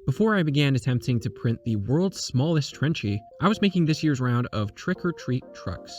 Before I began attempting to print the world's smallest Trenchy, I was making this year's round of trick-or-treat trucks.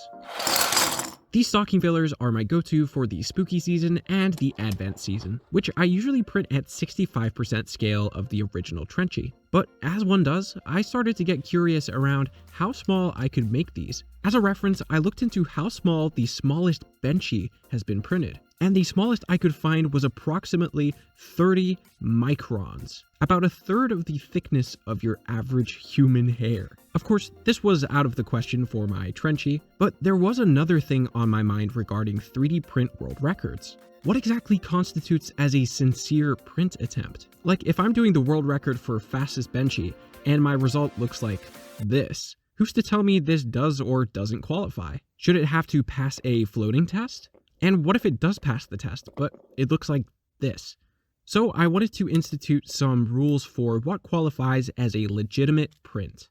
These stocking fillers are my go-to for the spooky season and the advent season, which I usually print at 65% scale of the original Trenchy. But as one does, I started to get curious around how small I could make these. As a reference, I looked into how small the smallest Benchy has been printed, and the smallest I could find was approximately 30 microns, about a third of the thickness of your average human hair. Of course, this was out of the question for my Trenchy, but there was another thing on my mind regarding 3D print world records. What exactly constitutes as a sincere print attempt? Like, if I'm doing the world record for fastest Benchy, and my result looks like this, who's to tell me this does or doesn't qualify? Should it have to pass a floating test? And what if it does pass the test, but it looks like this? So I wanted to institute some rules for what qualifies as a legitimate print.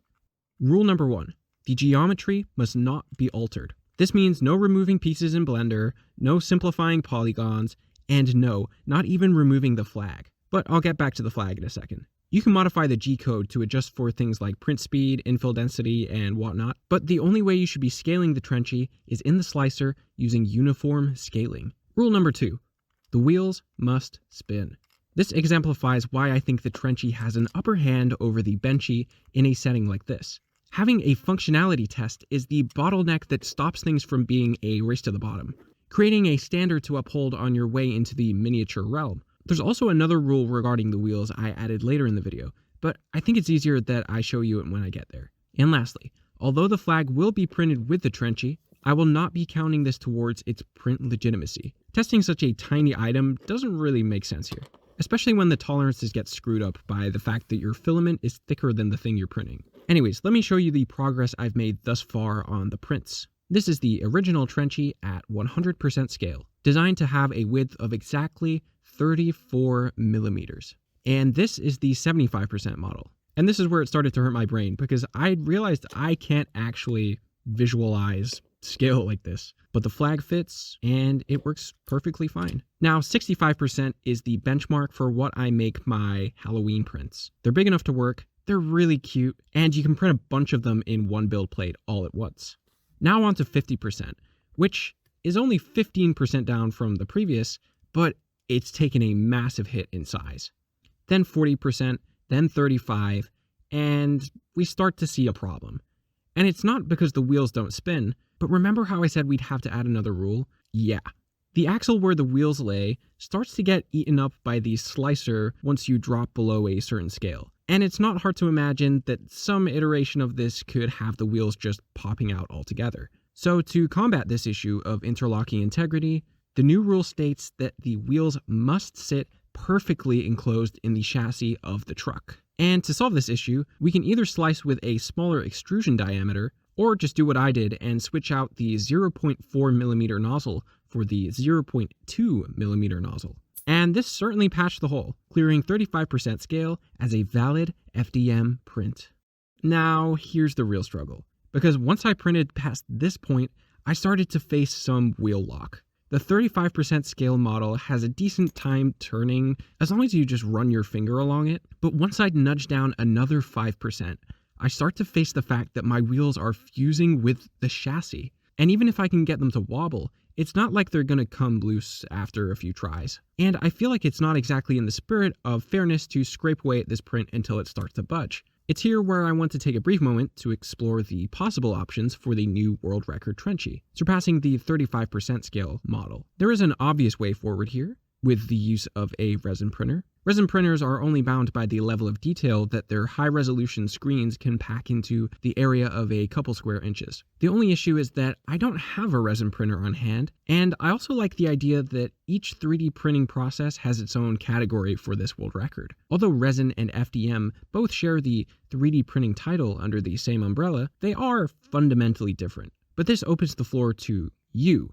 Rule number 1, the geometry must not be altered. This means no removing pieces in Blender, no simplifying polygons, and no, not even removing the flag. But I'll get back to the flag in a second. You can modify the G-code to adjust for things like print speed, infill density, and whatnot, but the only way you should be scaling the Trenchy is in the slicer using uniform scaling. Rule number 2, the wheels must spin. This exemplifies why I think the Trenchy has an upper hand over the Benchy in a setting like this. Having a functionality test is the bottleneck that stops things from being a race to the bottom, creating a standard to uphold on your way into the miniature realm. There's also another rule regarding the wheels I added later in the video, but I think it's easier that I show you it when I get there. And lastly, although the flag will be printed with the Trenchy, I will not be counting this towards its print legitimacy. Testing such a tiny item doesn't really make sense here, especially when the tolerances get screwed up by the fact that your filament is thicker than the thing you're printing. Anyways, let me show you the progress I've made thus far on the prints. This is the original Trenchy at 100% scale, designed to have a width of exactly 34 millimeters. And this is the 75% model. And this is where it started to hurt my brain because I realized I can't actually visualize scale like this. But the flag fits and it works perfectly fine. Now, 65% is the benchmark for what I make my Halloween prints. They're big enough to work, they're really cute, and you can print a bunch of them in one build plate all at once. Now on to 50%, which is only 15% down from the previous, but it's taken a massive hit in size. Then 40%, then 35%, and we start to see a problem. And it's not because the wheels don't spin, but remember how I said we'd have to add another rule? Yeah. The axle where the wheels lay starts to get eaten up by the slicer once you drop below a certain scale. And it's not hard to imagine that some iteration of this could have the wheels just popping out altogether. So to combat this issue of interlocking integrity, the new rule states that the wheels must sit perfectly enclosed in the chassis of the truck. And to solve this issue, we can either slice with a smaller extrusion diameter, or just do what I did and switch out the 0.4 millimeter nozzle for the 0.2 millimeter nozzle. And this certainly patched the hole, clearing 35% scale as a valid FDM print. Now, here's the real struggle, because once I printed past this point, I started to face some wheel lock. The 35% scale model has a decent time turning as long as you just run your finger along it, but once I nudge down another 5%, I start to face the fact that my wheels are fusing with the chassis. And even if I can get them to wobble, it's not like they're gonna come loose after a few tries. And I feel like it's not exactly in the spirit of fairness to scrape away at this print until it starts to budge. It's here where I want to take a brief moment to explore the possible options for the new world record Trenchy, surpassing the 35% scale model. There is an obvious way forward here, with the use of a resin printer. Resin printers are only bound by the level of detail that their high-resolution screens can pack into the area of a couple square inches. The only issue is that I don't have a resin printer on hand, and I also like the idea that each 3D printing process has its own category for this world record. Although resin and FDM both share the 3D printing title under the same umbrella, they are fundamentally different. But this opens the floor to you.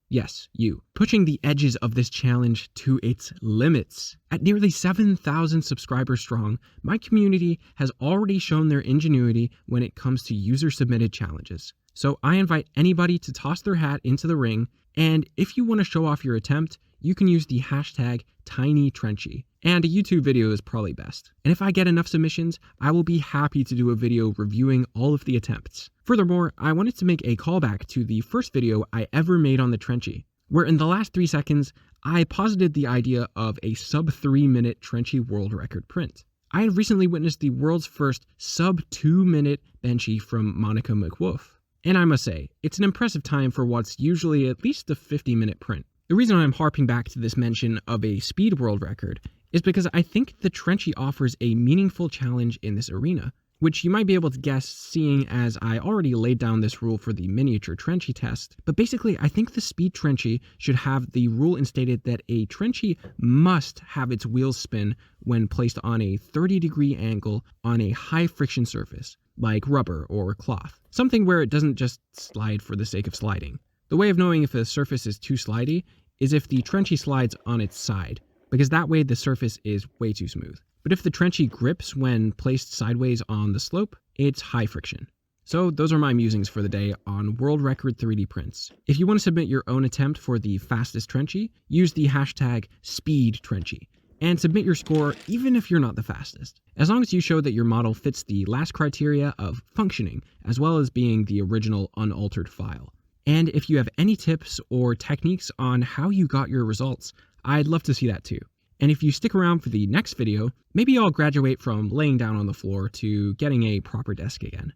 Yes, you, pushing the edges of this challenge to its limits. At nearly 7,000 subscribers strong, my community has already shown their ingenuity when it comes to user-submitted challenges. So I invite anybody to toss their hat into the ring, and if you want to show off your attempt, you can use the hashtag TinyTrenchy. and a YouTube video is probably best. And if I get enough submissions, I will be happy to do a video reviewing all of the attempts. Furthermore, I wanted to make a callback to the first video I ever made on the Trenchy, where in the last 3 seconds, I posited the idea of a sub 3-minute Trenchy world record print. I had recently witnessed the world's first sub 2-minute Benchy from Monica McWolf. And I must say, it's an impressive time for what's usually at least a 50-minute print. The reason I'm harping back to this mention of a speed world record is because I think the Trenchy offers a meaningful challenge in this arena, which you might be able to guess seeing as I already laid down this rule for the miniature Trenchy test. But basically, I think the speed Trenchy should have the rule instated that a Trenchy must have its wheels spin when placed on a 30-degree angle on a high friction surface, like rubber or cloth. Something where it doesn't just slide for the sake of sliding. The way of knowing if a surface is too slidey is if the Trenchy slides on its side, because that way the surface is way too smooth. But if the Trenchy grips when placed sideways on the slope, it's high friction. So those are my musings for the day on world record 3D prints. If you want to submit your own attempt for the fastest Trenchy, use the hashtag #SpeedTrenchy and submit your score even if you're not the fastest, as long as you show that your model fits the last criteria of functioning as well as being the original unaltered file. And if you have any tips or techniques on how you got your results, I'd love to see that too. And if you stick around for the next video, maybe I'll graduate from laying down on the floor to getting a proper desk again.